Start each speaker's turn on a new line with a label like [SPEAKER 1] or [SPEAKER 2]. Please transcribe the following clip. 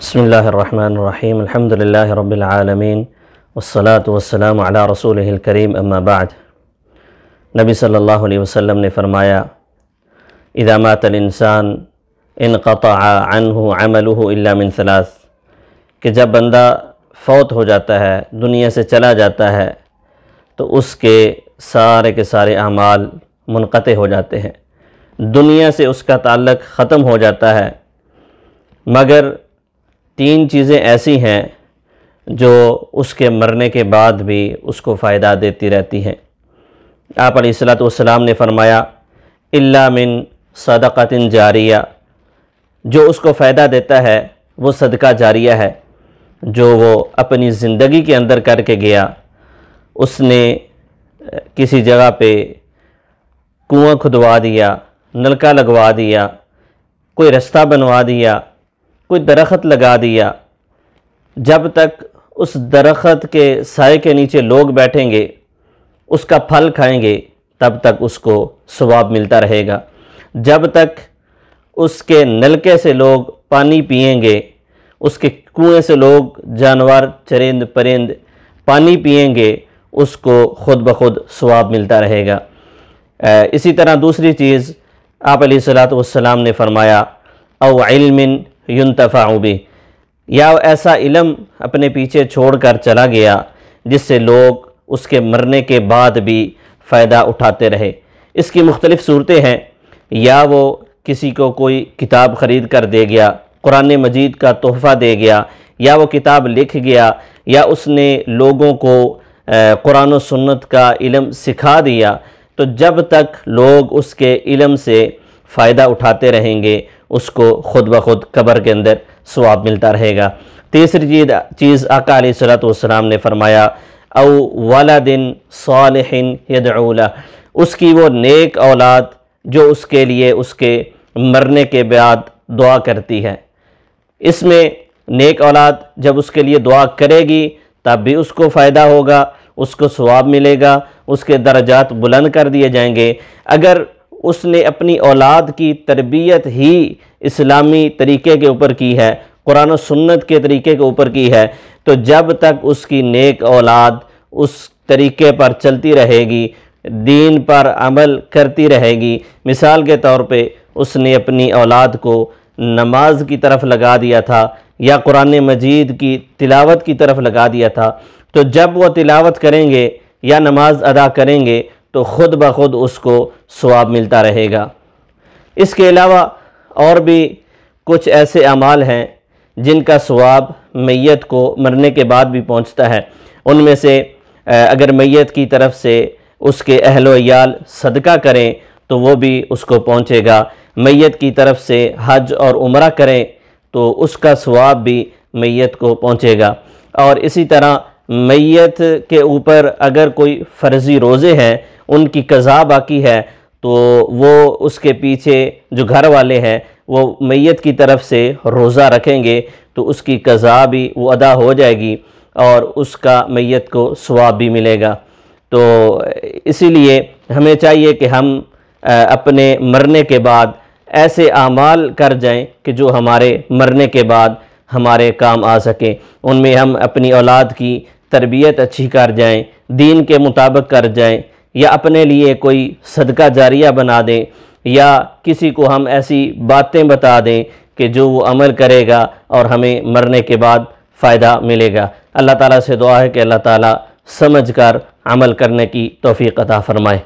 [SPEAKER 1] بسم اللہ الرحمن الرحیم الحمد للہ رب العالمین والصلاة والسلام علی رسولہ الکریم اما بعد۔ نبی صلی اللہ علیہ وسلم نے فرمایا اذا مات الانسان انقطع عنہ عملہ الا من ثلاث، کہ جب بندہ فوت ہو جاتا ہے، دنیا سے چلا جاتا ہے، تو اس کے سارے اعمال منقطع ہو جاتے ہیں، دنیا سے اس کا تعلق ختم ہو جاتا ہے، مگر تین چیزیں ایسی ہیں جو اس کے مرنے کے بعد بھی اس کو فائدہ دیتی رہتی ہیں۔ آپ علیہ السلام نے فرمایا الا من صدقۃ جاریہ، جو اس کو فائدہ دیتا ہے وہ صدقہ جاریہ ہے، جو وہ اپنی زندگی کے اندر کر کے گیا۔ اس نے کسی جگہ پہ کنواں کھدوا دیا، نلکا لگوا دیا، کوئی رستہ بنوا دیا، کوئی درخت لگا دیا، جب تک اس درخت کے سائے کے نیچے لوگ بیٹھیں گے، اس کا پھل کھائیں گے، تب تک اس کو ثواب ملتا رہے گا۔ جب تک اس کے نلکے سے لوگ پانی پئیں گے، اس کے کنویں سے لوگ جانور چرند پرند پانی پئیں گے، اس کو خود بخود ثواب ملتا رہے گا۔ اسی طرح دوسری چیز آپ علیہ السلام نے فرمایا او علم ينتفع به، یا ایسا علم اپنے پیچھے چھوڑ کر چلا گیا جس سے لوگ اس کے مرنے کے بعد بھی فائدہ اٹھاتے رہے۔ اس کی مختلف صورتیں ہیں، یا وہ کسی کو کوئی کتاب خرید کر دے گیا، قرآن مجید کا تحفہ دے گیا، یا وہ کتاب لکھ گیا، یا اس نے لوگوں کو قرآن و سنت کا علم سکھا دیا، تو جب تک لوگ اس کے علم سے فائدہ اٹھاتے رہیں گے، اس کو خود بخود قبر کے اندر ثواب ملتا رہے گا۔ تیسری چیز آقا علیہ السلام نے فرمایا او ولد صالح یدعو لہ، اس کی وہ نیک اولاد جو اس کے لیے اس کے مرنے کے بعد دعا کرتی ہے۔ اس میں نیک اولاد جب اس کے لیے دعا کرے گی تب بھی اس کو فائدہ ہوگا، اس کو ثواب ملے گا، اس کے درجات بلند کر دیے جائیں گے۔ اگر اس نے اپنی اولاد کی تربیت ہی اسلامی طریقے کے اوپر کی ہے، قرآن و سنت کے طریقے کے اوپر کی ہے، تو جب تک اس کی نیک اولاد اس طریقے پر چلتی رہے گی، دین پر عمل کرتی رہے گی، مثال کے طور پہ اس نے اپنی اولاد کو نماز کی طرف لگا دیا تھا یا قرآن مجید کی تلاوت کی طرف لگا دیا تھا، تو جب وہ تلاوت کریں گے یا نماز ادا کریں گے تو خود بخود اس کو ثواب ملتا رہے گا۔ اس کے علاوہ اور بھی کچھ ایسے اعمال ہیں جن کا ثواب میت کو مرنے کے بعد بھی پہنچتا ہے۔ ان میں سے اگر میت کی طرف سے اس کے اہل و عیال صدقہ کریں تو وہ بھی اس کو پہنچے گا، میت کی طرف سے حج اور عمرہ کریں تو اس کا ثواب بھی میت کو پہنچے گا۔ اور اسی طرح میت کے اوپر اگر کوئی فرضی روزے ہیں، ان کی قضا باقی ہے، تو وہ اس کے پیچھے جو گھر والے ہیں وہ میت کی طرف سے روزہ رکھیں گے تو اس کی قضا بھی وہ ادا ہو جائے گی اور اس کا میت کو ثواب بھی ملے گا۔ تو اسی لیے ہمیں چاہیے کہ ہم اپنے مرنے کے بعد ایسے اعمال کر جائیں کہ جو ہمارے مرنے کے بعد ہمارے کام آ سکیں۔ ان میں ہم اپنی اولاد کی تربیت اچھی کر جائیں، دین کے مطابق کر جائیں، یا اپنے لیے کوئی صدقہ جاریہ بنا دیں، یا کسی کو ہم ایسی باتیں بتا دیں کہ جو وہ عمل کرے گا اور ہمیں مرنے کے بعد فائدہ ملے گا۔ اللہ تعالیٰ سے دعا ہے کہ اللہ تعالیٰ سمجھ کر عمل کرنے کی توفیق عطا فرمائے۔